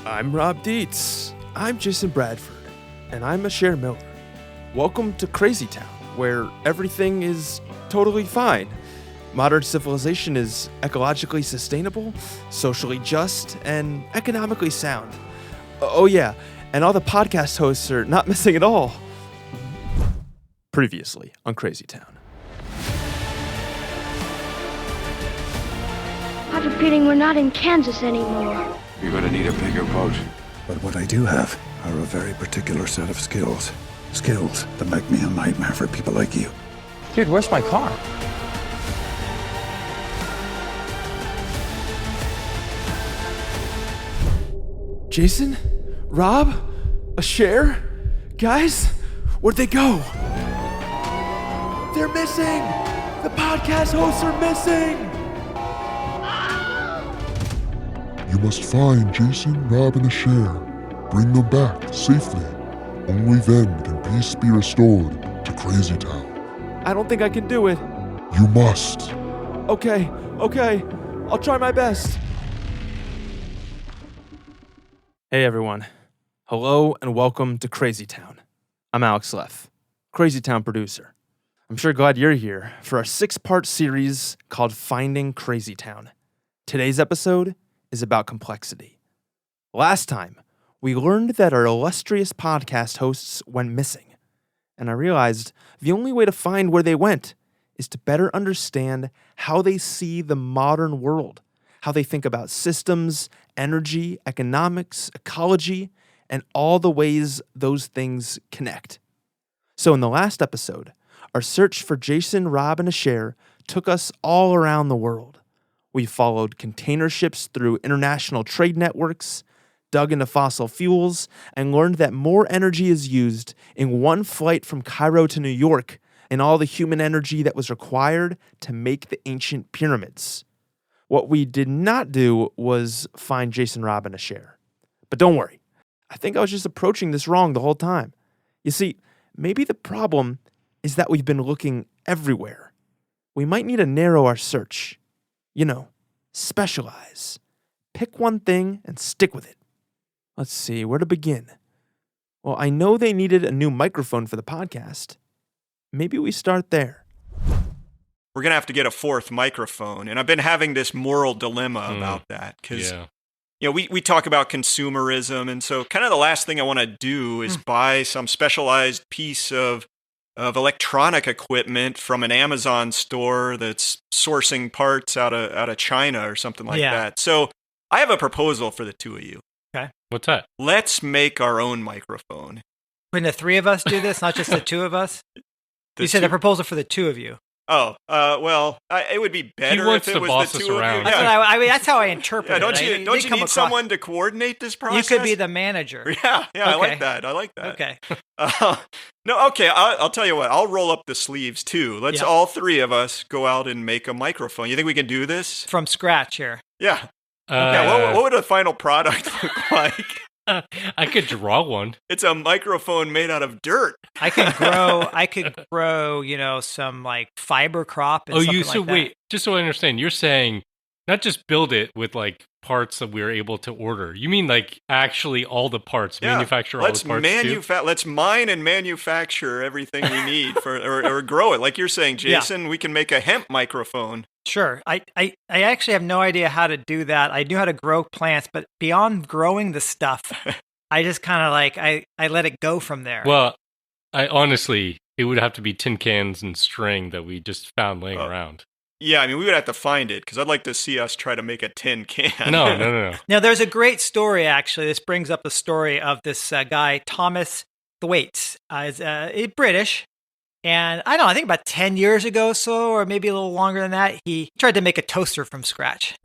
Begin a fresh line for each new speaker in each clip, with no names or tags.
I'm Rob Dietz. I'm Jason Bradford, and I'm a Cher Miller. Welcome to Crazy Town, where everything is totally fine. Modern civilization is ecologically sustainable, socially just, and economically sound. Oh yeah, and all the podcast hosts are not missing at all. Previously on Crazy Town.
I have a feeling we're not in Kansas anymore.
You're gonna need a bigger boat.
But what I do have are a very particular set of skills. Skills that make me a nightmare for people like you.
Dude, where's my car?
Jason? Rob? A Cher? Guys? Where'd they go? They're missing! The podcast hosts are missing!
You must find Jason, Rob, and Cher. Bring them back safely. Only then can peace be restored to Crazy Town.
I don't think I can do it.
You must.
Okay. I'll try my best. Hey everyone. Hello and welcome to Crazy Town. I'm Alex Leff, Crazy Town producer. I'm sure glad you're here for our 6-part series called Finding Crazy Town. Today's episode is about complexity. Last time, we learned that our illustrious podcast hosts went missing, and I realized the only way to find where they went is to better understand how they see the modern world, how they think about systems, energy, economics, ecology, and all the ways those things connect. So in the last episode, our search for Jason, Rob, and Cher took us all around the world. We followed container ships through international trade networks, dug into fossil fuels, and learned that more energy is used in one flight from Cairo to New York than all the human energy that was required to make the ancient pyramids. What we did not do was find Jason, Rob, and Cher. But don't worry, I think I was just approaching this wrong the whole time. You see, maybe the problem is that we've been looking everywhere. We might need to narrow our search. You know, specialize. Pick one thing and stick with it. Let's see, where to begin? Well, I know they needed a new microphone for the podcast. Maybe we start there.
We're going to have to get a fourth microphone. And I've been having this moral dilemma about that. Because, you know, we talk about consumerism. And so kind of the last thing I want to do is buy some specialized piece of electronic equipment from an Amazon store that's sourcing parts out of China or something like that. So I have a proposal for the two of you.
Okay.
What's that?
Let's make our own microphone.
When the three of us do this, not just the two of us? You said a proposal for the two of you.
Oh, well, it would be better if it was the two of you.
I mean, that's how I interpret it.
Don't you need someone to coordinate this process?
You could be the manager.
Yeah,
okay.
I like that.
Okay.
I'll tell you what. I'll roll up the sleeves, too. Let's all three of us go out and make a microphone. You think we can do this?
From scratch here.
Yeah. What would a final product look like?
I could draw one.
It's a microphone made out of dirt.
I could grow, some like fiber crop. And
wait, just so I understand, you're saying not just build it with like parts that we're able to order. You mean like actually all the parts, manufacture all the parts
Let's mine and manufacture everything we need or grow it. Like you're saying, Jason, we can make a hemp microphone.
Sure. I actually have no idea how to do that. I knew how to grow plants, but beyond growing the stuff, I just kind of I let it go from there.
Well, I honestly, it would have to be tin cans and string that we just found laying around.
Yeah, I mean, we would have to find it because I'd like to see us try to make a tin can.
No.
Now, there's a great story, actually. This brings up the story of this guy, Thomas Dietz. He's British. And I think about 10 years ago or maybe a little longer than that, he tried to make a toaster from scratch.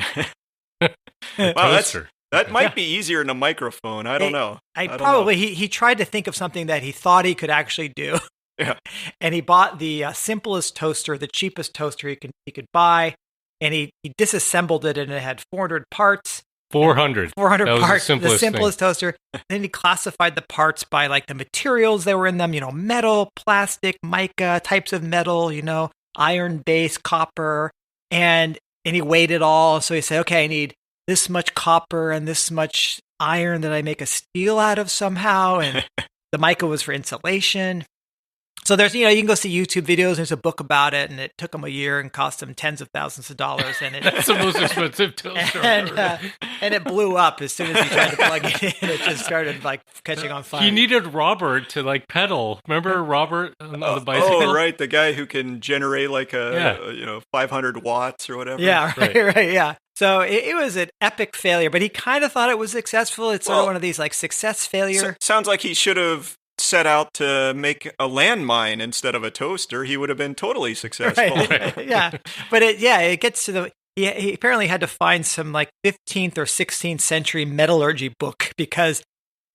Toaster.
That might be easier than a microphone. I don't know.
He tried to think of something that he thought he could actually do.
Yeah.
And he bought the simplest toaster, the cheapest toaster he could buy, and he disassembled it, and it had 400 parts.
400
parts, the simplest toaster. Then he classified the parts by like the materials that were in them, metal, plastic, mica, types of metal, iron base, copper, and he weighed it all. So he said, okay, I need this much copper and this much iron that I make a steel out of somehow. And the mica was for insulation. So there's, you can go see YouTube videos. There's a book about it, and it took them a year and cost them tens of thousands of dollars. And
that's the most expensive toaster.
And it blew up as soon as he tried to plug it in. It just started catching on fire.
He needed Robert to pedal. Remember Robert on the bicycle?
Oh, right, the guy who can generate 500 watts or whatever.
Yeah, right, yeah. So it was an epic failure, but he kind of thought it was successful. It's sort of one of these success failure.
Sounds like he should have set out to make a landmine instead of a toaster. He would have been totally successful.
Right. Yeah, but it gets to he apparently had to find some 15th or 16th century metallurgy book, because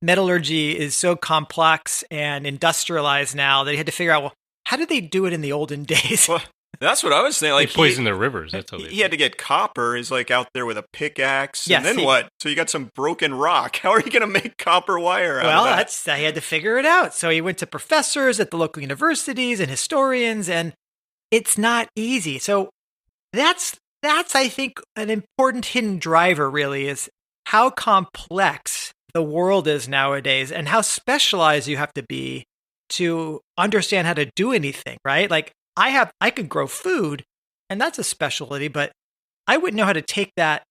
metallurgy is so complex and industrialized now that he had to figure out, well, how did they do it in the olden days?
Well, that's what I was saying.
They poison their rivers. That's how
he had to get copper. He's out there with a pickaxe.
Yes,
and then what? So you got some broken rock. How are you going to make copper wire out of that?
He had to figure it out. So he went to professors at the local universities and historians, and it's not easy. So that's I think an important hidden driver really is how complex the world is nowadays and how specialized you have to be to understand how to do anything, right? I could grow food, and that's a specialty, but I wouldn't know how to take that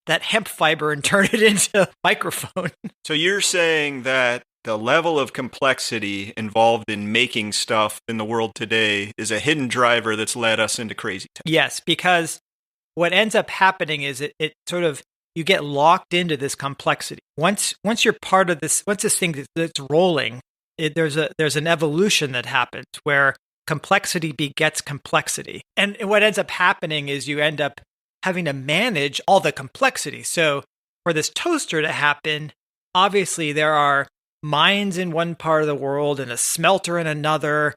hemp fiber and turn it into a microphone.
So you're saying that the level of complexity involved in making stuff in the world today is a hidden driver that's led us into crazy town.
Yes, because what ends up happening is it sort of, you get locked into this complexity. Once you're part of this, once this thing that's rolling, there's an evolution that happens where complexity begets complexity. And what ends up happening is you end up having to manage all the complexity. So for this toaster to happen, obviously there are mines in one part of the world and a smelter in another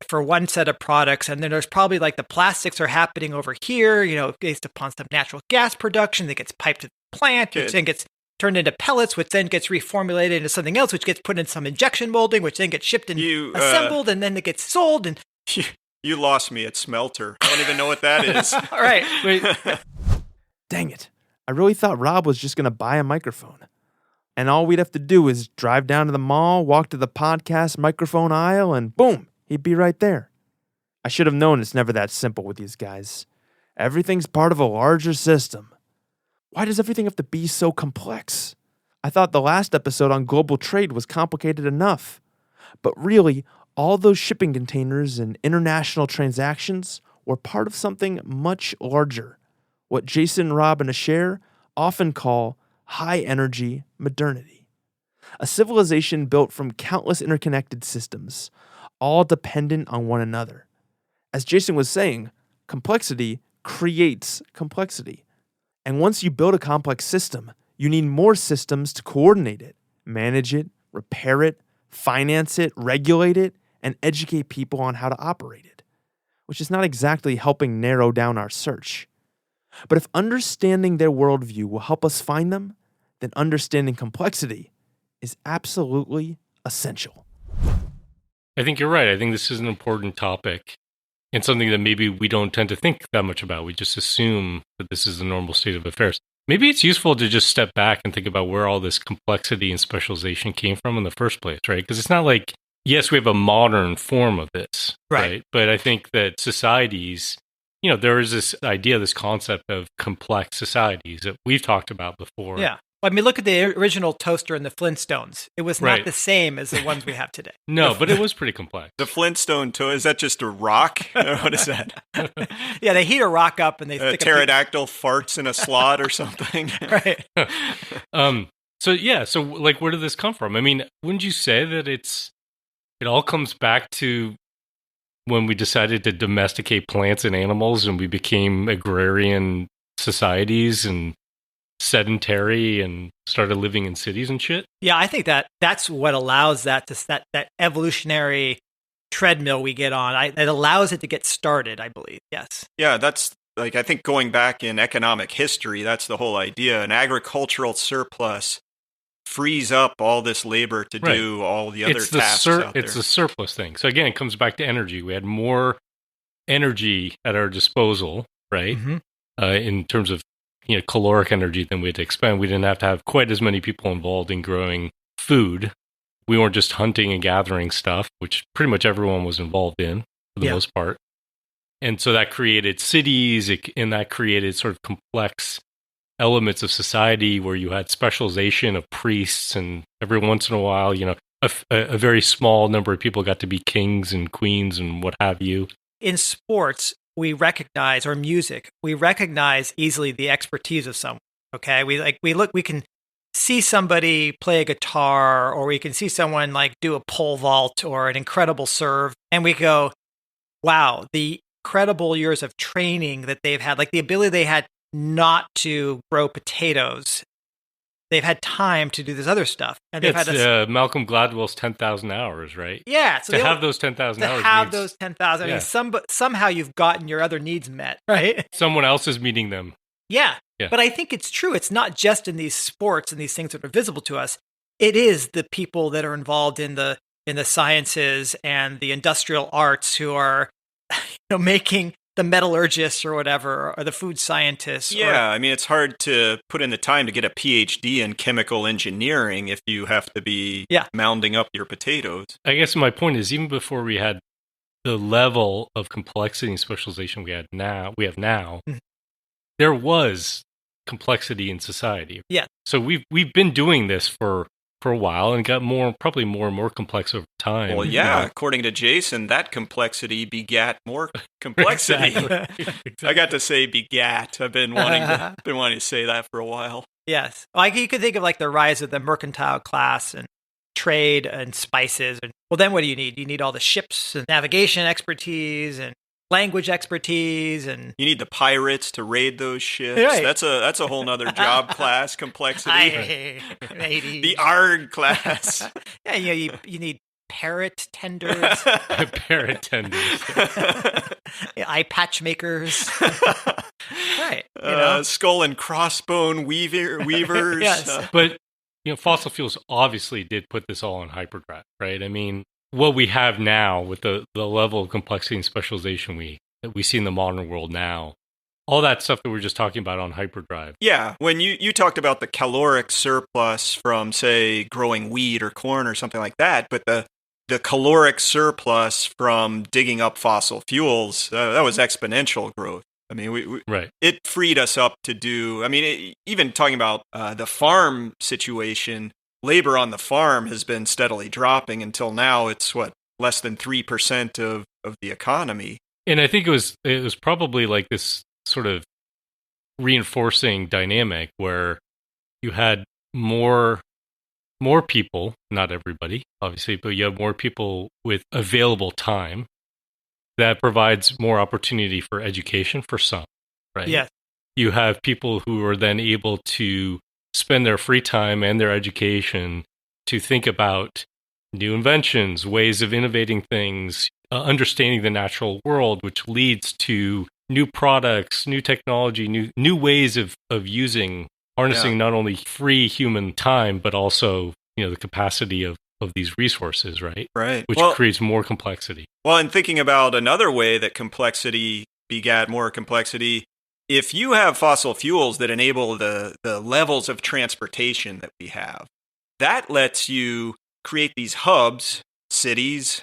for one set of products. And then there's probably the plastics are happening over here, based upon some natural gas production that gets piped to the plant, which then gets turned into pellets, which then gets reformulated into something else, which gets put in some injection molding, which then gets shipped and assembled, and then it gets sold. And
you lost me at smelter. I don't even know what that is.
All right.
Wait. Dang it. I really thought Rob was just going to buy a microphone. And all we'd have to do is drive down to the mall, walk to the podcast microphone aisle, and boom, he'd be right there. I should have known it's never that simple with these guys. Everything's part of a larger system. Why does everything have to be so complex? I thought the last episode on global trade was complicated enough. But really, all those shipping containers and international transactions were part of something much larger, what Jason, Rob, and Asher often call high-energy modernity. A civilization built from countless interconnected systems, all dependent on one another. As Jason was saying, complexity creates complexity. And once you build a complex system, you need more systems to coordinate it, manage it, repair it, finance it, regulate it, and educate people on how to operate it, which is not exactly helping narrow down our search. But if understanding their worldview will help us find them, then understanding complexity is absolutely essential.
I think you're right. I think this is an important topic and something that maybe we don't tend to think that much about. We just assume that this is the normal state of affairs. Maybe it's useful to just step back and think about where all this complexity and specialization came from in the first place, right? Because it's not like, yes, we have a modern form of this, right? But I think that societies, there is this idea, this concept of complex societies that we've talked about before.
Yeah. Well, look at the original toaster in the Flintstones. It was not the same as the ones we have today.
No, but it was pretty complex.
The Flintstone toaster, is that just a rock? What is that?
Yeah, they heat a rock up and they stick
pterodactyl farts in a slot or something.
Right.
So where did this come from? Wouldn't you say that it all comes back to when we decided to domesticate plants and animals and we became agrarian societies and sedentary and started living in cities and shit?
Yeah, I think that's what allows that evolutionary treadmill we get on. It allows it to get started, I believe. Yes.
Yeah, that's I think going back in economic history, that's the whole idea. An agricultural surplus frees up all this labor to do all the other tasks out there.
It's a surplus thing. So again, it comes back to energy. We had more energy at our disposal, right? Mm-hmm. In terms of caloric energy than we had to expend. We didn't have to have quite as many people involved in growing food. We weren't just hunting and gathering stuff, which pretty much everyone was involved in for the most part. And so that created cities, and that created sort of complex elements of society where you had specialization of priests, and every once in a while, a very small number of people got to be kings and queens and what have you.
In sports, we recognize, or music, we recognize easily the expertise of someone. Okay, we can see somebody play a guitar, or we can see someone like do a pole vault or an incredible serve, and we go, wow, the incredible years of training that they've had, like the ability they had not to grow potatoes. They've had time to do this other stuff. And they've had
Malcolm Gladwell's 10,000 hours, right?
Yeah. So
to have those 10,000 hours.
To have those 10,000. I mean, somehow you've gotten your other needs met, right?
Someone else is meeting them.
Yeah. But I think it's true. It's not just in these sports and these things that are visible to us. It is the people that are involved in the sciences and the industrial arts who are making the metallurgists or whatever, or the food scientists.
Yeah, I mean, it's hard to put in the time to get a PhD in chemical engineering if you have to be mounding up your potatoes.
I guess my point is, even before we had the level of complexity and specialization we have now, there was complexity in society.
Yeah.
So we've been doing this for a while and got probably more and more complex over time.
Well, according to Jason, that complexity begat more complexity.
Exactly.
I got to say begat. I've been wanting to say that for a while.
Yes. Like you could think of like the rise of the mercantile class and trade and spices. And well, then what do you need? You need all the ships and navigation expertise and language expertise, and
you need the pirates to raid those ships.
Right.
That's a whole nother job class complexity. The ARG class.
Yeah, you need parrot tenders.
Parrot tenders.
Eye patch makers. Right.
Skull and crossbone weavers.
Yes.
But fossil fuels obviously did put this all on hyperdrive, right? I mean, what we have now with the level of complexity and specialization that we see in the modern world now, all that stuff that we were just talking about on hyperdrive.
Yeah, when you talked about the caloric surplus from, say, growing wheat or corn or something like that, but the caloric surplus from digging up fossil fuels, that was exponential growth. I mean, it freed us up to do, even talking about the farm situation, labor on the farm has been steadily dropping until now. It's less than 3% of the economy.
And I think it was probably like this sort of reinforcing dynamic where you had more people, not everybody, obviously, but you have more people with available time that provides more opportunity for education for some, right?
Yes.
You have people who are then able to spend their free time and their education to think about new inventions, ways of innovating things, understanding the natural world, which leads to new products, new technology, new ways of harnessing not only free human time, but also the capacity of these resources, right?
Right.
Which creates more complexity.
Well, and thinking about another way that complexity begat more complexity, if you have fossil fuels that enable the levels of transportation that we have, that lets you create these hubs, cities,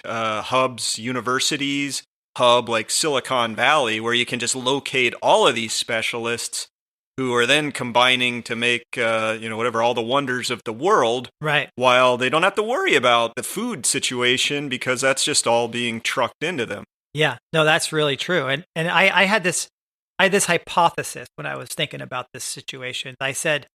universities, hub like Silicon Valley, where you can just locate all of these specialists who are then combining to make, all the wonders of the world.
Right.
While they don't have to worry about the food situation because that's just all being trucked into them.
Yeah, no, that's really true. And I had this hypothesis when I was thinking about this situation. I said,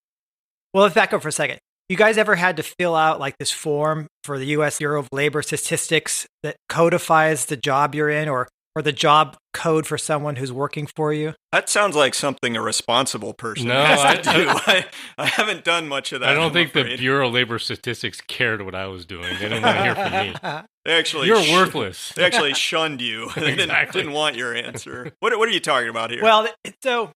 well, let's back up for a second. You guys ever had to fill out like this form for the U.S. Bureau of Labor Statistics that codifies the job you're in or the job code for someone who's working for you?
That sounds like something a responsible person has to do. I haven't done much of that.
I don't think the Bureau of Labor Statistics cared what I was doing. They didn't want to hear from me.
You're
worthless.
They actually shunned you. They
Exactly.
didn't want your answer. What are you talking about here?
Well, so,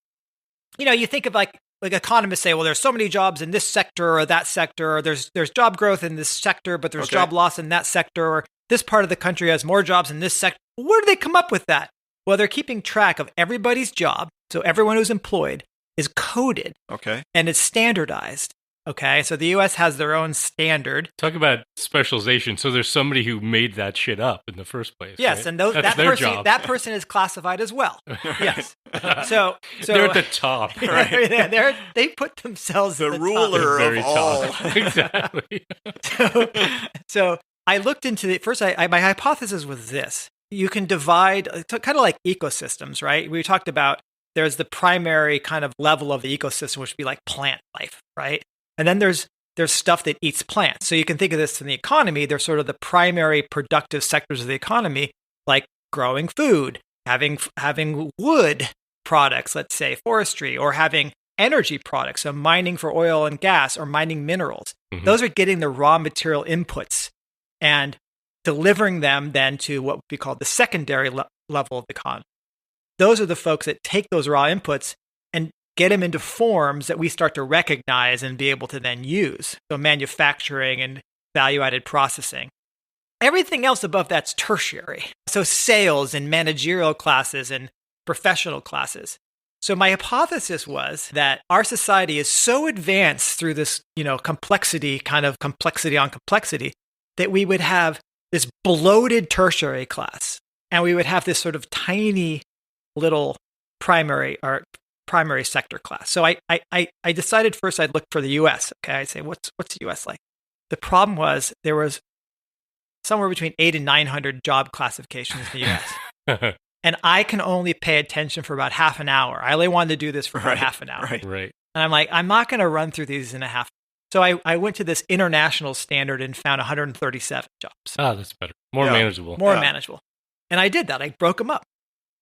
you think of like economists say, well, there's so many jobs in this sector or that sector, or there's job growth in this sector, but there's job loss in that sector, or this part of the country has more jobs in this sector. Where do they come up with that? Well, they're keeping track of everybody's job, so everyone who's employed, is coded.
Okay.
And it's standardized. Okay. So the US has their own standard.
Talk about specialization. So there's somebody who made that shit up in the first place.
Yes,
right?
and that person is classified as well. Yes. So
they're at the top.
Right? They put themselves
the
at the
ruler
top.
of all.
Exactly.
So I looked into the first. My hypothesis was this: you can divide, kind of like ecosystems, right? We talked about there's the primary kind of level of the ecosystem, which would be like plant life, right? And then there's stuff that eats plants. So you can think of this in the economy. They're sort of the primary productive sectors of the economy, like growing food, having wood products, let's say forestry, or having energy products, so mining for oil and gas or mining minerals. Mm-hmm. Those are getting the raw material inputs and delivering them then to what would be called the secondary level of the economy. Those are the folks that take those raw inputs and get them into forms that we start to recognize and be able to then use. So manufacturing and value-added processing. Everything else above that's tertiary. So sales and managerial classes and professional classes. So my hypothesis was that our society is so advanced through this, complexity on complexity, that we would have this bloated tertiary class, and we would have this sort of tiny little primary sector class. So I decided first I'd look for the U.S. Okay, I'd say what's the U.S. like? The problem was there was somewhere between 800 and 900 job classifications in the U.S. And I can only pay attention for about half an hour. I only wanted to do this for about half an hour.
Right.
And I'm like, I'm not going to run through these in a half. So I went to this international standard and found 137 jobs.
Ah, that's better. More manageable.
More manageable. And I did that. I broke them up.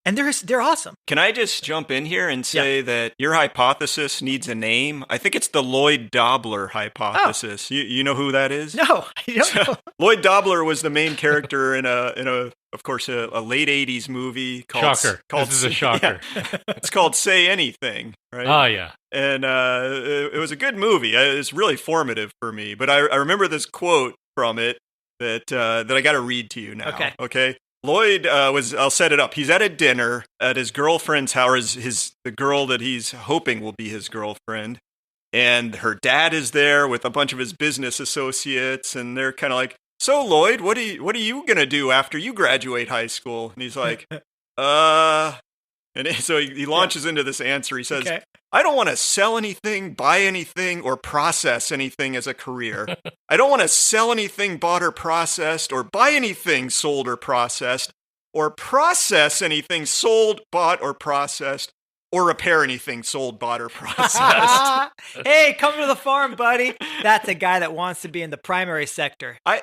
And they're awesome.
Can I just jump in here and say that your hypothesis needs a name? I think it's the Lloyd-Dobler hypothesis. Oh. You know who that is?
No, I don't know.
Lloyd-Dobler was the main character in a late 80s movie called
Shocker. This is a shocker.
Yeah. It's called Say Anything, right?
Oh, yeah.
And it was a good movie. It's really formative for me. But I remember this quote from it that I got to read to you now. Okay. Lloyd I'll set it up. He's at a dinner at his girlfriend's house, the girl that he's hoping will be his girlfriend. And her dad is there with a bunch of his business associates. And they're kind of like, so Lloyd, what are you going to do after you graduate high school? And he's like, And so he launches into this answer. He says, I don't want to sell anything, buy anything, or process anything as a career. I don't want to sell anything bought or processed, or buy anything sold or processed, or process anything sold, bought, or processed, or repair anything sold, bought, or processed.
Hey, come to the farm, buddy. That's a guy that wants to be in the primary sector.
I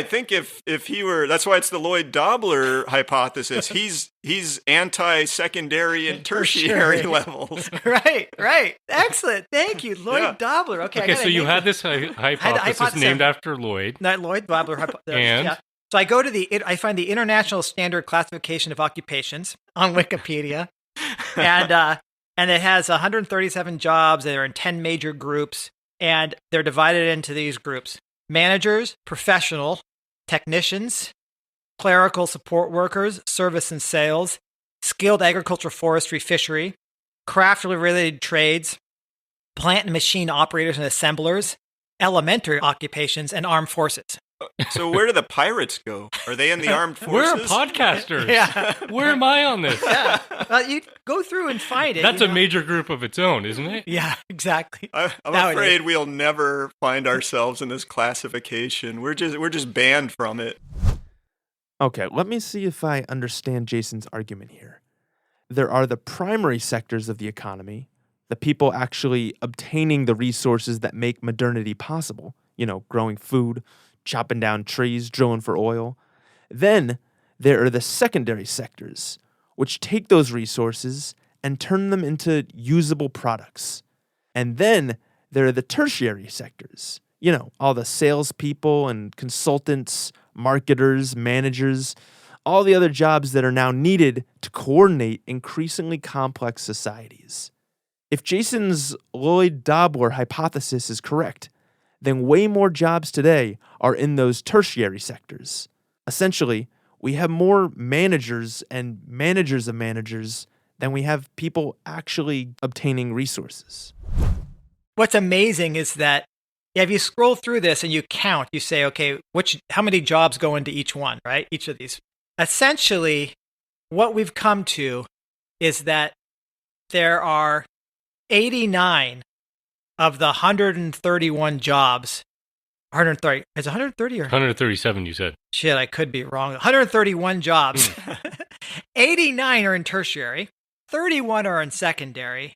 think if he were, that's why it's the Lloyd-Dobler hypothesis. He's anti-secondary and tertiary levels.
Right. Excellent. Thank you, Lloyd-Dobler. Okay,
so you had this hypothesis named after Lloyd.
Not Lloyd-Dobler hypothesis.
And?
Yeah. So I find the International Standard Classification of Occupations on Wikipedia. And it has 137 jobs. They're in 10 major groups, and they're divided into these groups: managers, professional, technicians, clerical support workers, service and sales, skilled agriculture, forestry, fishery, craft-related trades, plant and machine operators and assemblers, elementary occupations, and armed forces.
So where do the pirates go? Are they in the armed forces?
We're podcasters.
Yeah.
Where am I on this?
Yeah. You go through and find it.
That's a major group of its own, isn't it?
Yeah, exactly.
I'm afraid we'll never find ourselves in this classification. We're just banned from it.
Okay, let me see if I understand Jason's argument here. There are the primary sectors of the economy, the people actually obtaining the resources that make modernity possible, growing food, chopping down trees, drilling for oil. Then there are the secondary sectors, which take those resources and turn them into usable products. And then there are the tertiary sectors, all the salespeople and consultants, marketers, managers, all the other jobs that are now needed to coordinate increasingly complex societies. If Jason's Lloyd-Dobler hypothesis is correct, then way more jobs today are in those tertiary sectors. Essentially, we have more managers and managers of managers then we have people actually obtaining resources.
What's amazing is that if you scroll through this and you count, you say, okay, how many jobs go into each one, right? Each of these. Essentially, what we've come to is that there are 89 of the 131 jobs. 130. Is it 130 or
137? You said.
Shit, I could be wrong. 131 jobs. 89 are in tertiary. 31 are in secondary.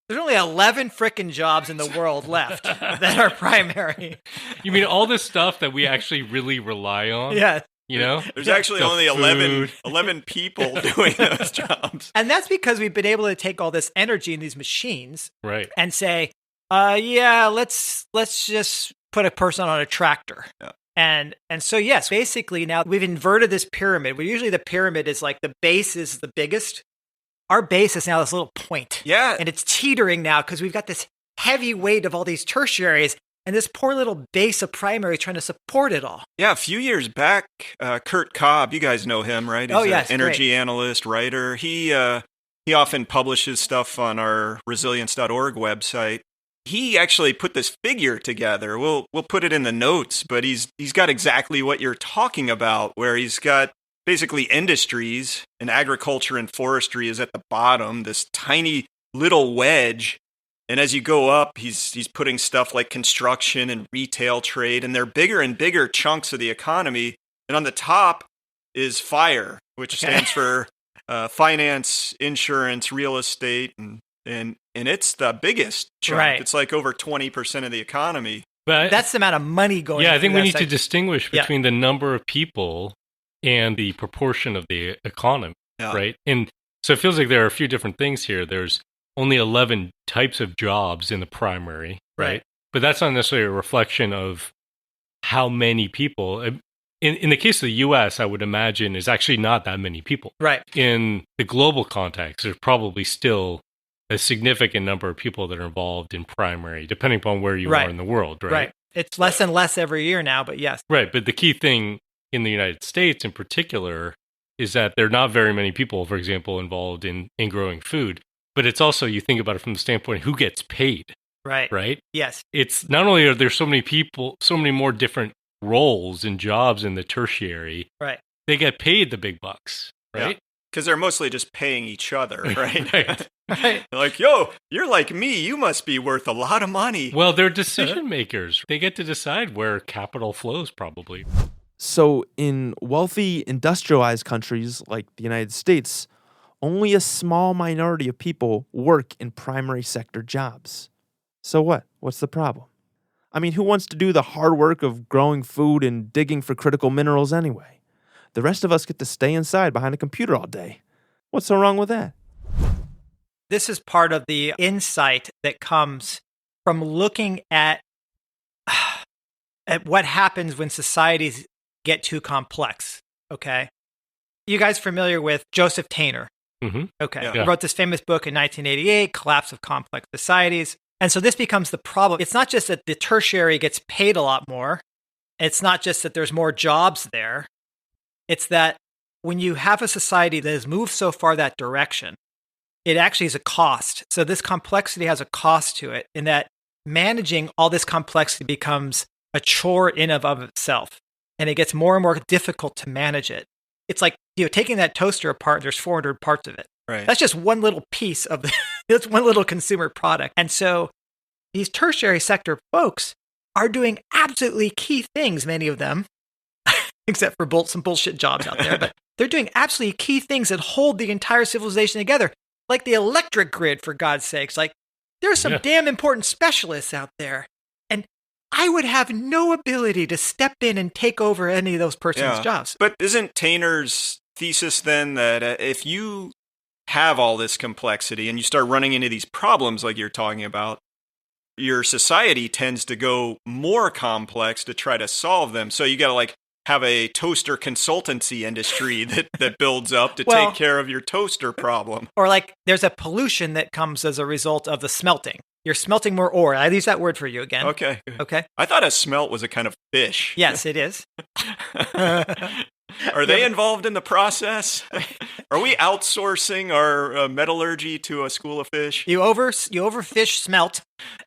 There's only 11 frickin' jobs in the world left that are primary.
You mean all this stuff that we actually really rely on?
Yeah.
You know?
There's actually only 11 people doing those jobs.
And that's because we've been able to take all this energy in these machines,
right,
and say, let's just put a person on a tractor.
Yeah.
And so, yes, basically now we've inverted this pyramid, where usually the pyramid is like the base is the biggest. Our base is now this little point.
Yeah.
And it's teetering now because we've got this heavy weight of all these tertiaries and this poor little base of primary trying to support it all.
Yeah, a few years back, Kurt Cobb, you guys know him, right? He's
yes,
an energy analyst, writer. He often publishes stuff on our resilience.org website. He actually put this figure together. We'll put it in the notes, but he's got exactly what you're talking about, where he's got basically industries, and agriculture and forestry is at the bottom, this tiny little wedge. And as you go up, he's putting stuff like construction and retail trade, and they're bigger and bigger chunks of the economy. And on the top is FIRE, which stands for finance, insurance, real estate, and it's the biggest chunk.
Right.
It's like over 20% of the economy.
but
That's the amount of money going.
yeah, I think
through
we
that
need to
sector.
distinguish between the number of people and the proportion of the economy,
Yeah.
right? And so it feels like there are a few different things here. There's only 11 types of jobs in the primary, right? But that's not necessarily a reflection of how many people. In the case of the U.S., I would imagine is actually not that many people.
Right.
In the global context, there's probably still a significant number of people that are involved in primary, depending upon where you are in the world, right?
Right. It's less and less every year now, but yes.
Right, but the key thing in the United States in particular is that there are not very many people, for example, involved in growing food. But it's also, you think about it from the standpoint, who gets paid,
Right.
right?
Yes.
It's not only are there so many people, so many more different roles and jobs in the tertiary,
Right.
they get paid the big bucks, right?
Because they're mostly just paying each other, right?
Right.
Right.
Like, yo, you're like me. You must be worth a lot of money.
Well, they're decision makers. They get to decide where capital flows, probably.
So in wealthy, industrialized countries like the United States, only a small minority of people work in primary sector jobs. So what? What's the problem? I mean, who wants to do the hard work of growing food and digging for critical minerals anyway? The rest of us get to stay inside behind a computer all day. What's so wrong with that?
This is part of the insight that comes from looking at what happens when societies get too complex. Okay. You guys familiar with Joseph Tainer?
Mm-hmm.
Okay.
Yeah.
He wrote this famous book in 1988, Collapse of Complex Societies. And so this becomes the problem. It's not just that the tertiary gets paid a lot more. It's not just that there's more jobs there. It's that when you have a society that has moved so far that direction, it actually is a cost. So this complexity has a cost to it, in that managing all this complexity becomes a chore in and of itself. And it gets more and more difficult to manage it. It's like, taking that toaster apart, there's 400 parts of it.
Right.
That's just one little piece of that's one little consumer product. And so these tertiary sector folks are doing absolutely key things, many of them, except for some bullshit jobs out there, but they're doing absolutely key things that hold the entire civilization together, like the electric grid, for God's sakes. Like, there's some damn important specialists out there. And I would have no ability to step in and take over any of those person's jobs.
But isn't Tainer's thesis then that if you have all this complexity and you start running into these problems like you're talking about, your society tends to go more complex to try to solve them. So you got to have a toaster consultancy industry that builds up to take care of your toaster problem.
Or there's a pollution that comes as a result of the smelting. You're smelting more ore. I use that word for you again.
Okay.
Okay.
I thought a smelt was a kind of fish.
Yes, it is.
Are they involved in the process? Are we outsourcing our metallurgy to a school of fish?
You overfish smelt,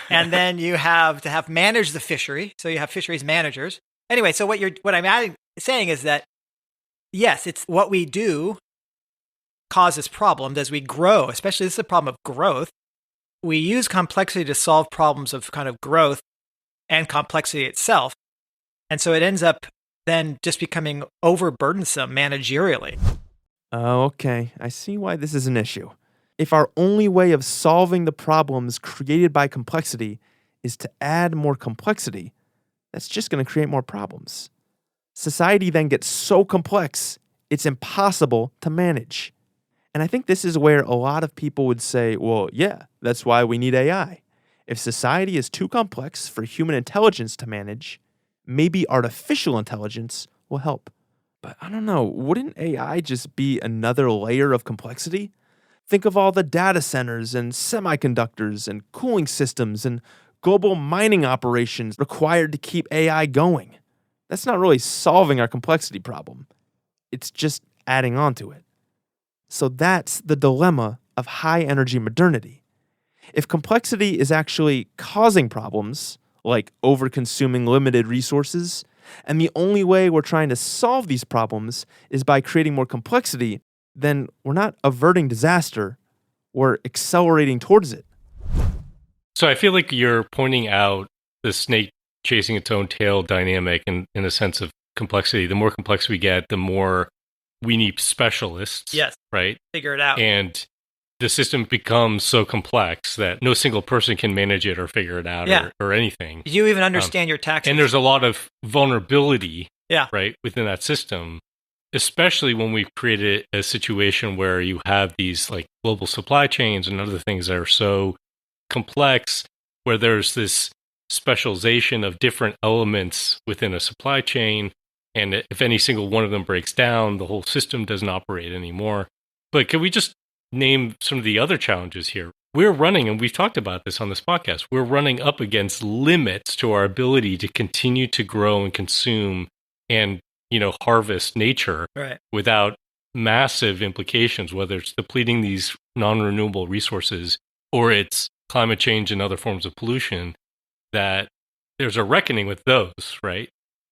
and then you have to have manage the fishery. So you have fisheries managers. Anyway, so what I'm saying is that yes, it's what we do causes problems as we grow. Especially this is a problem of growth. We use complexity to solve problems of kind of growth and complexity itself, and so it ends up then just becoming overburdensome managerially.
Oh, okay. I see why this is an issue. If our only way of solving the problems created by complexity is to add more complexity, that's just going to create more problems. Society then gets so complex, it's impossible to manage. And I think this is where a lot of people would say, well, yeah, that's why we need AI. If society is too complex for human intelligence to manage, maybe artificial intelligence will help. But I don't know, wouldn't AI just be another layer of complexity? Think of all the data centers and semiconductors and cooling systems and global mining operations required to keep AI going. That's not really solving our complexity problem. It's just adding on to it. So that's the dilemma of high-energy modernity. If complexity is actually causing problems, like over-consuming limited resources, and the only way we're trying to solve these problems is by creating more complexity, then we're not averting disaster, we're accelerating towards it.
So I feel like you're pointing out the snake chasing its own tail dynamic in a sense of complexity. The more complex we get, the more we need specialists.
Yes.
Right?
Figure it out.
And the system becomes so complex that no single person can manage it or figure it out or anything.
You even understand your taxes.
And there's a lot of vulnerability,
yeah,
right, within that system, especially when we've created a situation where you have these like global supply chains and other things that are so complex, where there's this specialization of different elements within a supply chain. And if any single one of them breaks down, the whole system doesn't operate anymore. But can we just name some of the other challenges here? We're running, and we've talked about this on this podcast, we're running up against limits to our ability to continue to grow and consume and, harvest nature without massive implications, whether it's depleting these non-renewable resources or it's climate change and other forms of pollution, that there's a reckoning with those, right?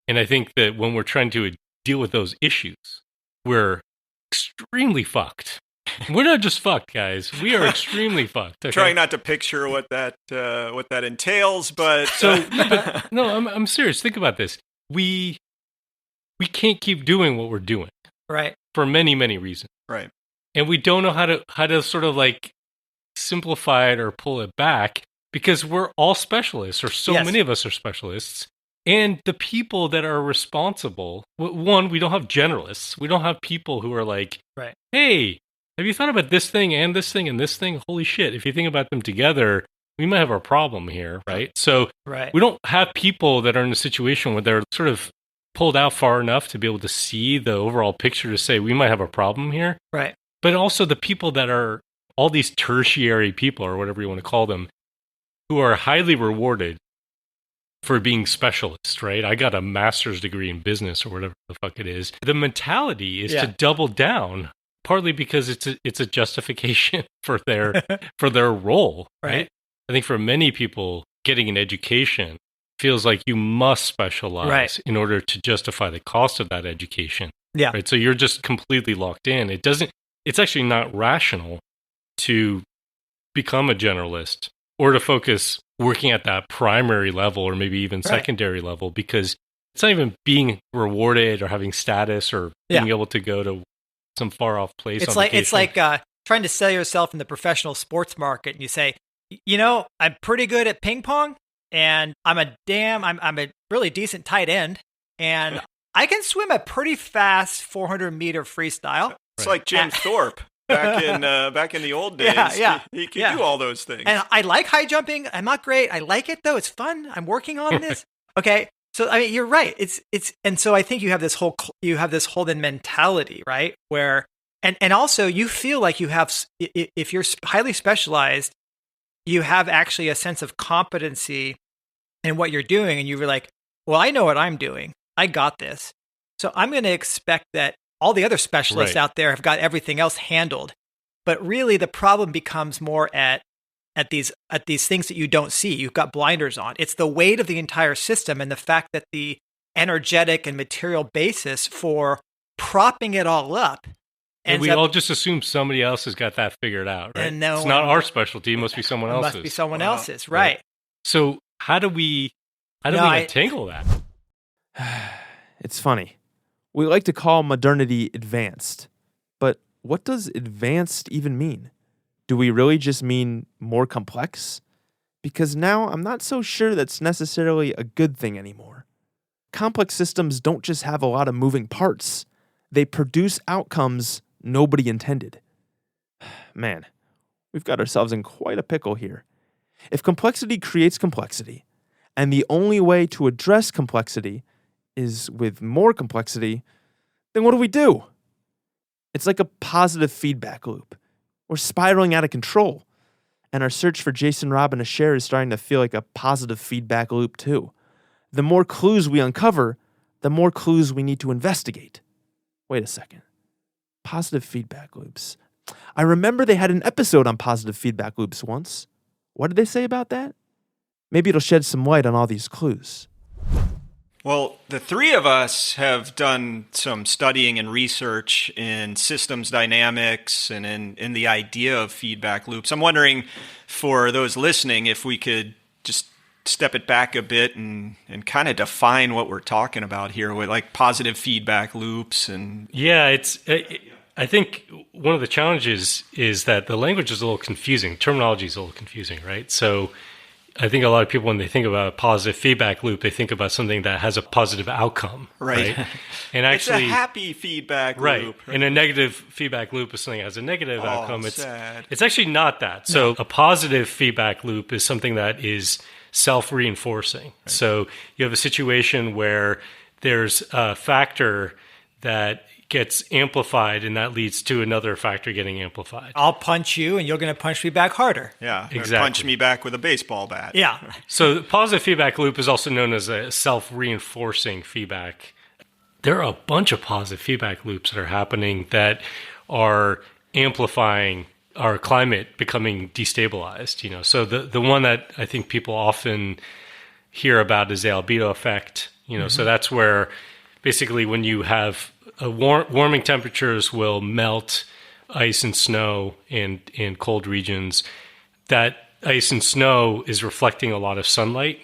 And I think that when we're trying to deal with those issues, we're extremely fucked. We're not just fucked, guys. We are extremely fucked. Okay?
Trying not to picture what that entails, but
no, I'm serious. Think about this. We can't keep doing what we're doing,
right?
For many, many reasons,
right?
And we don't know how to sort of like simplify it or pull it back because we're all specialists, or so many of us are specialists. And the people that are responsible, one, we don't have generalists. We don't have people who are like, hey, have you thought about this thing and this thing and this thing? Holy shit. If you think about them together, we might have a problem here, right? So we don't have people that are in a situation where they're sort of pulled out far enough to be able to see the overall picture to say we might have a problem here.
Right.
But also the people that are all these tertiary people, or whatever you want to call them, who are highly rewarded for being specialists, right? I got a master's degree in business or whatever the fuck it is. The mentality is to double down, partly because it's a justification for their role, right? I think for many people, getting an education feels like you must specialize in order to justify the cost of that education.
Yeah.
Right. So you're just completely locked in. It's actually not rational to become a generalist or to focus working at that primary level or maybe even secondary level, because it's not even being rewarded or having status or being able to go to some far off place.
It's like trying to sell yourself in the professional sports market, and you say, I'm pretty good at ping pong, and I'm a really decent tight end, and I can swim a pretty fast 400-meter freestyle.
It's like Jim Thorpe. Back in the old days, he could do all those things.
And I like high jumping. I'm not great. I like it though. It's fun. I'm working on this. Okay, so I mean, you're right. It's and so I think you have this whole then mentality, right? Where and also you feel like you have, if you're highly specialized, you have actually a sense of competency in what you're doing, and you're like, well, I know what I'm doing. I got this. So I'm going to expect that all the other specialists
Right.
out there have got everything else handled. But really the problem becomes more at these things that you don't see. You've got blinders on. It's the weight of the entire system and the fact that the energetic and material basis for propping it all up.
And we all just assume somebody else has got that figured out, right?
And no
it's not
one-
our specialty. It must be someone
It
else's.
must be someone else's, right?
So how do we untangle that?
It's funny. We like to call modernity advanced, but what does advanced even mean? Do we really just mean more complex? Because now I'm not so sure that's necessarily a good thing anymore. Complex systems don't just have a lot of moving parts. They produce outcomes nobody intended. Man, we've got ourselves in quite a pickle here. If complexity creates complexity, and the only way to address complexity is with more complexity, then what do? It's like a positive feedback loop. We're spiraling out of control. And our search for Jason, Rob, and a share is starting to feel like a positive feedback loop too. The more clues we uncover, the more clues we need to investigate. Wait a second. Positive feedback loops. I remember they had an episode on positive feedback loops once. What did they say about that? Maybe it'll shed some light on all these clues.
Well, the three of us have done some studying and research in systems dynamics and in the idea of feedback loops. I'm wondering, for those listening, if we could just step it back a bit and kind of define what we're talking about here with like positive feedback loops. And
yeah, I think one of the challenges is that the language is a little confusing. Terminology is a little confusing, right? So I think a lot of people, when they think about a positive feedback loop, they think about something that has a positive outcome, right? And actually,
it's a happy feedback
right.
loop.
And a negative feedback loop is something that has a negative outcome.
Sad.
It's actually not that. So a positive feedback loop is something that is self-reinforcing. Right. So you have a situation where there's a factor that gets amplified, and that leads to another factor getting amplified.
I'll punch you, and you're going to punch me back harder.
Yeah,
exactly.
Punch me back with a baseball bat.
Yeah.
So the positive feedback loop is also known as a self-reinforcing feedback. There are a bunch of positive feedback loops that are happening that are amplifying our climate becoming destabilized. You know, so the one that I think people often hear about is the albedo effect. You know, so that's where basically when you have warming temperatures will melt ice and snow in cold regions. That ice and snow is reflecting a lot of sunlight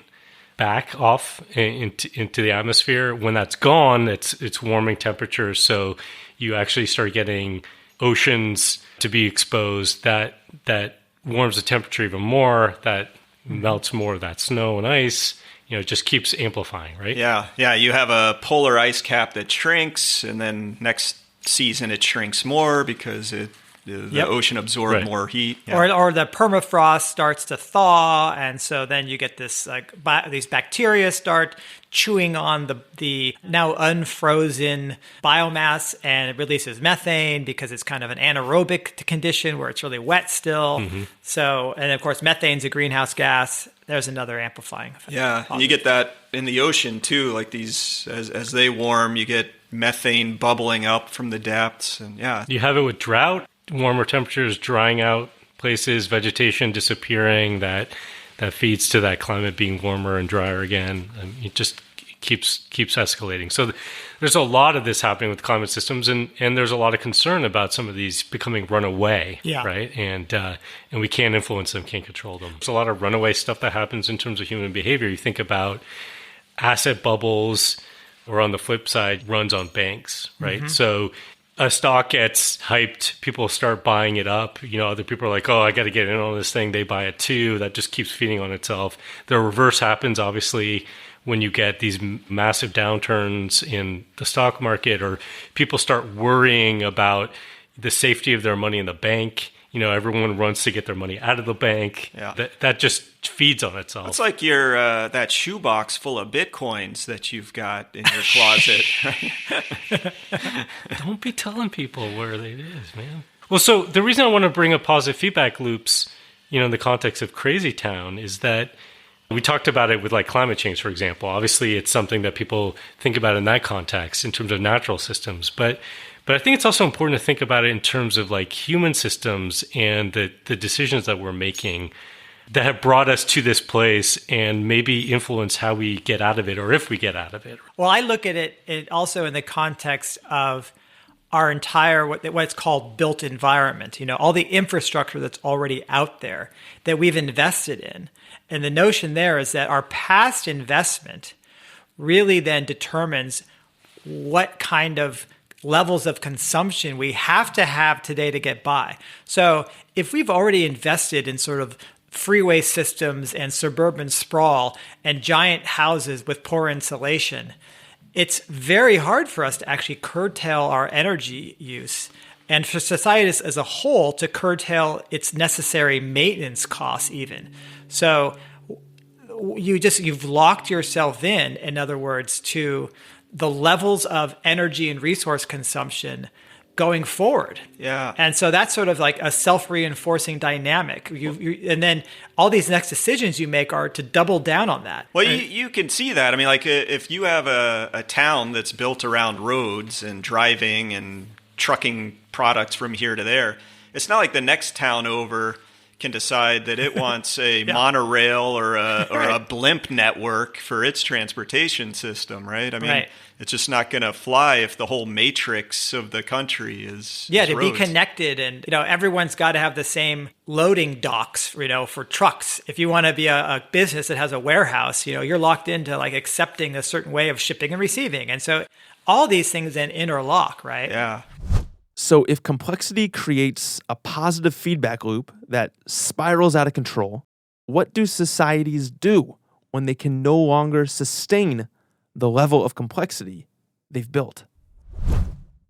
back off into the atmosphere. When that's gone, it's warming temperatures. So you actually start getting oceans to be exposed. That warms the temperature even more. That melts more of that snow and ice. You know, it just keeps amplifying, right?
Yeah. You have a polar ice cap that shrinks, and then next season it shrinks more because the ocean absorbed more heat. Yeah.
Or the permafrost starts to thaw, and so then you get this these bacteria start chewing on the now unfrozen biomass, and it releases methane because it's kind of an anaerobic condition where it's really wet still. So, and of course, methane's a greenhouse gas. There's another amplifying effect.
Yeah, and you get that in the ocean too. Like these, as they warm, you get methane bubbling up from the depths, and
you have it with drought, warmer temperatures drying out places, vegetation disappearing. That feeds to that climate being warmer and drier again. And it just keeps escalating. So there's a lot of this happening with climate systems, and there's a lot of concern about some of these becoming runaway, right? And we can't influence them, can't control them. There's a lot of runaway stuff that happens in terms of human behavior. You think about asset bubbles, or on the flip side, runs on banks, right? So a stock gets hyped, people start buying it up. You know, other people are like, oh, I got to get in on this thing. They buy it too. That just keeps feeding on itself. The reverse happens, obviously, when you get these massive downturns in the stock market, or people start worrying about the safety of their money in the bank. You know, everyone runs to get their money out of the bank.
Yeah.
That just feeds on itself.
It's like your that shoebox full of Bitcoins that you've got in your closet.
Don't be telling people where it is, man. Well, so the reason I want to bring up positive feedback loops, you know, in the context of Crazy Town, is that We talked about it with like climate change, for example. Obviously, it's something that people think about in that context in terms of natural systems. But I think it's also important to think about it in terms of like human systems and the decisions that we're making that have brought us to this place and maybe influence how we get out of it or if we get out of it.
Well, I look at it also in the context of our entire, what's called built environment, all the infrastructure that's already out there that we've invested in. And the notion there is that our past investment really then determines what kind of levels of consumption we have to have today to get by. So if we've already invested in sort of freeway systems and suburban sprawl and giant houses with poor insulation, it's very hard for us to actually curtail our energy use and for society as a whole to curtail its necessary maintenance costs even. So you've locked yourself in other words, to the levels of energy and resource consumption going forward.
Yeah.
And so that's sort of like a self-reinforcing dynamic. And then all these next decisions you make are to double down on that.
Well, you can see that. I mean, like if you have a town that's built around roads and driving and trucking products from here to there, it's not like the next town over can decide that it wants a monorail or a blimp network for its transportation system, right? I mean, it's just not going to fly if the whole matrix of the country is
to
roads.
be connected, and everyone's got to have the same loading docks, for trucks. If you want to be a business that has a warehouse, you're locked into like accepting a certain way of shipping and receiving, and so all these things then interlock, right?
Yeah.
So if complexity creates a positive feedback loop that spirals out of control, what do societies do when they can no longer sustain the level of complexity they've built?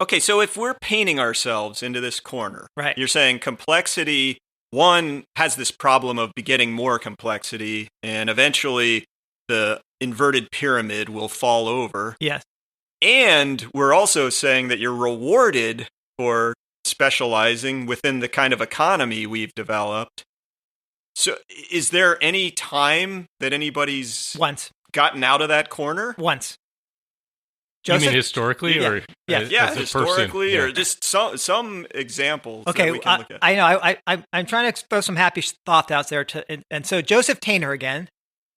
Okay, so if we're painting ourselves into this corner,
right,
you're saying complexity, one, has this problem of begetting more complexity, and eventually the inverted pyramid will fall over.
Yes.
And we're also saying that you're rewarded for specializing within the kind of economy we've developed. So is there any time that anybody's gotten out of that corner?
Once.
Joseph? You mean historically?
Yeah.
Or
yeah, historically, or just some examples that we can look at.
I know. I'm trying to expose some happy thoughts out there. And so Joseph Tainter again,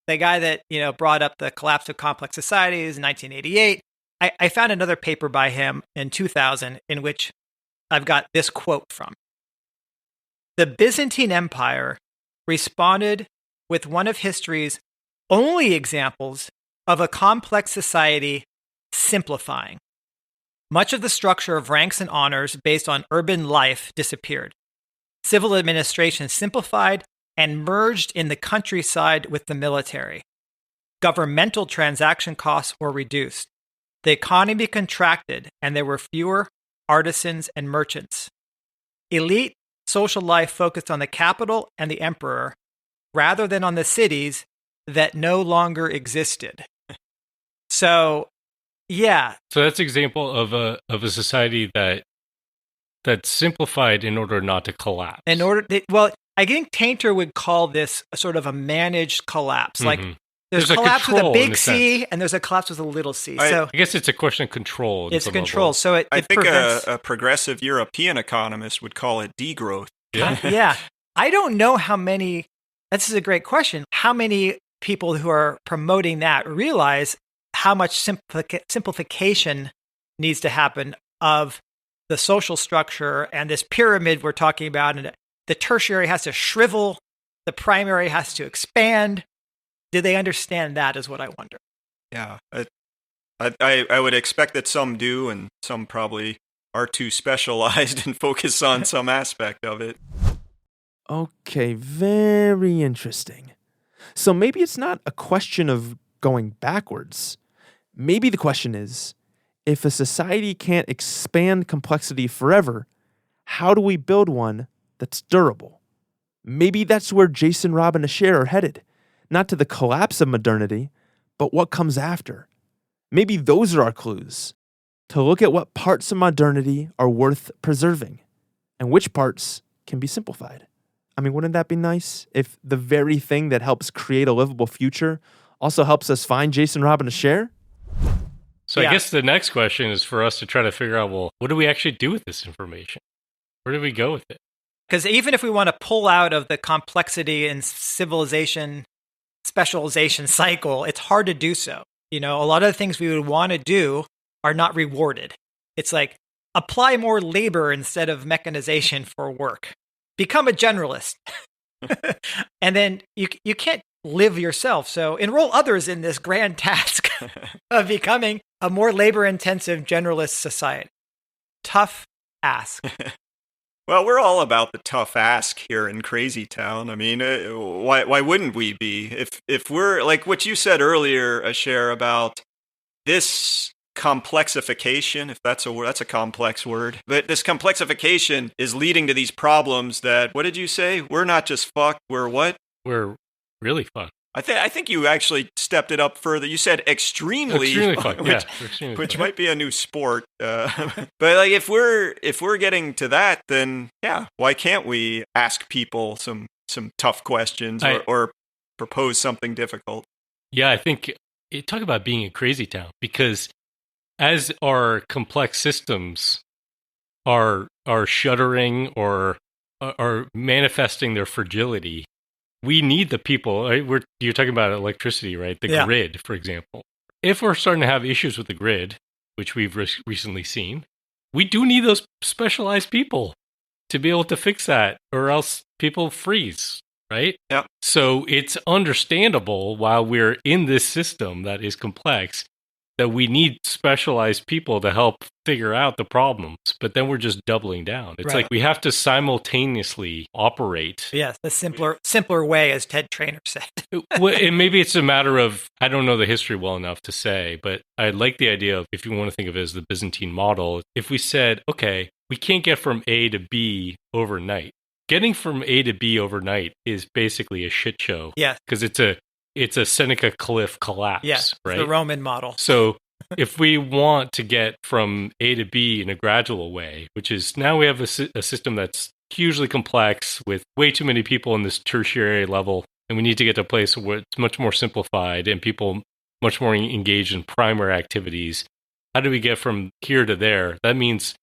the guy that brought up the collapse of complex societies in 1988. I found another paper by him in 2000 in which I've got this quote from. The Byzantine Empire responded with one of history's only examples of a complex society simplifying. Much of the structure of ranks and honors based on urban life disappeared. Civil administration simplified and merged in the countryside with the military. Governmental transaction costs were reduced. The economy contracted, and there were fewer artisans and merchants. Elite social life focused on the capital and the emperor, rather than on the cities that no longer existed. So, yeah.
So that's an example of a society that simplified in order not to collapse.
I think Tainter would call this a sort of a managed collapse.
Mm-hmm.
Like there's a collapse with a big C and there's a collapse with a little c. So
I guess it's a question of control.
It's control. So
I think a progressive European economist would call it degrowth.
Yeah.
Yeah. I don't know how many, this is a great question, how many people who are promoting that realize how much simplification needs to happen of the social structure and this pyramid we're talking about. And the tertiary has to shrivel, the primary has to expand. Do they understand that is what I wonder.
Yeah. I would expect that some do, and some probably are too specialized and focus on some aspect of it.
Okay, very interesting. So maybe it's not a question of going backwards. Maybe the question is, if a society can't expand complexity forever, how do we build one that's durable? Maybe that's where Jason, Rob, and Asher are headed. Not to the collapse of modernity, but what comes after. Maybe those are our clues. To look at what parts of modernity are worth preserving and which parts can be simplified. I mean, wouldn't that be nice if the very thing that helps create a livable future also helps us find Jason, Rob, and a share?
So I guess the next question is for us to try to figure out, well, what do we actually do with this information? Where do we go with it?
Because even if we want to pull out of the complexity and civilization specialization cycle, it's hard to do so. A lot of the things we would want to do are not rewarded. It's like apply more labor instead of mechanization for work. Become a generalist. And then you can't live yourself. So enroll others in this grand task of becoming a more labor-intensive generalist society. Tough ask.
Well, we're all about the tough ask here in Crazy Town. I mean, why wouldn't we be? If we're like what you said earlier, Asher, about this complexification, if that's a word, that's a complex word. But this complexification is leading to these problems that, what did you say? We're not just fucked, we're what?
We're really fucked.
I think you actually stepped it up further. You said extremely
fucked,
which might be a new sport. But like if we're getting to that, then yeah, why can't we ask people some tough questions or propose something difficult?
Yeah, I think talk about being a crazy town, because as our complex systems are shuddering or are manifesting their fragility, we need the people. Right? You're talking about electricity, right? The grid, for example. If we're starting to have issues with the grid, which we've recently seen, we do need those specialized people to be able to fix that, or else people freeze, right?
Yeah.
So it's understandable, while we're in this system that is complex, that we need specialized people to help figure out the problems, but then we're just doubling down. It's like we have to simultaneously operate.
Yes, the simpler way, as Ted Trainer said.
And maybe it's a matter of, I don't know the history well enough to say, but I like the idea of, if you want to think of it as the Byzantine model, if we said, okay, we can't get from A to B overnight. Getting from A to B overnight is basically a shit show.
Yes.
Because it's a Seneca cliff collapse, right?
The Roman model.
So if we want to get from A to B in a gradual way, which is now we have a system that's hugely complex with way too many people in this tertiary level, and we need to get to a place where it's much more simplified and people much more engaged in primary activities. How do we get from here to there? That means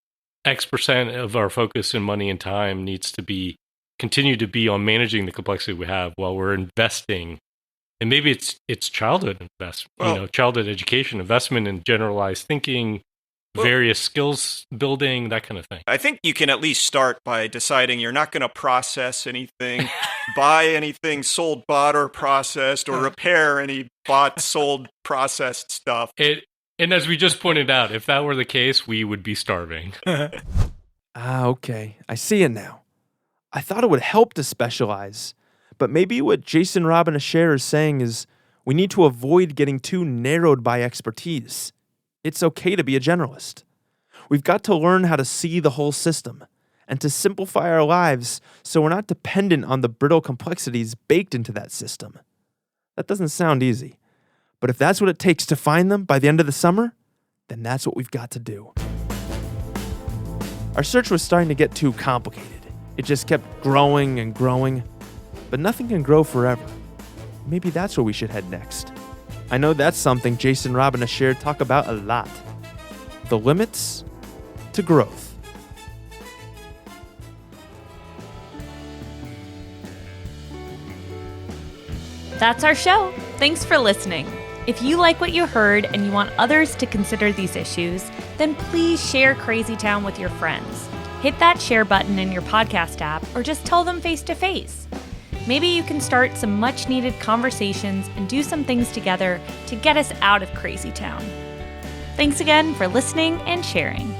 X% of our focus and money and time needs to continue to be on managing the complexity we have while we're investing. And maybe it's childhood investment, childhood education, investment in generalized thinking, various skills building, that kind of thing.
I think you can at least start by deciding you're not going to process anything, buy anything sold, bought, or processed, or repair any bought, sold, processed stuff.
And as we just pointed out, if that were the case, we would be starving.
Okay. I see it now. I thought it would help to specialize. But maybe what Jason, Rob, and Asher is saying is we need to avoid getting too narrowed by expertise. It's okay to be a generalist. We've got to learn how to see the whole system and to simplify our lives so we're not dependent on the brittle complexities baked into that system. That doesn't sound easy. But if that's what it takes to find them by the end of the summer, then that's what we've got to do. Our search was starting to get too complicated. It just kept growing and growing. But nothing can grow forever. Maybe that's where we should head next. I know that's something Jason, Rob, and Asher talk about a lot. The limits to growth.
That's our show. Thanks for listening. If you like what you heard and you want others to consider these issues, then please share Crazy Town with your friends. Hit that share button in your podcast app or just tell them face to face. Maybe you can start some much-needed conversations and do some things together to get us out of Crazy Town. Thanks again for listening and sharing.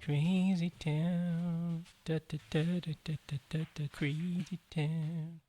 Crazy Town, da, da, da, da, da, da, da, Crazy Town.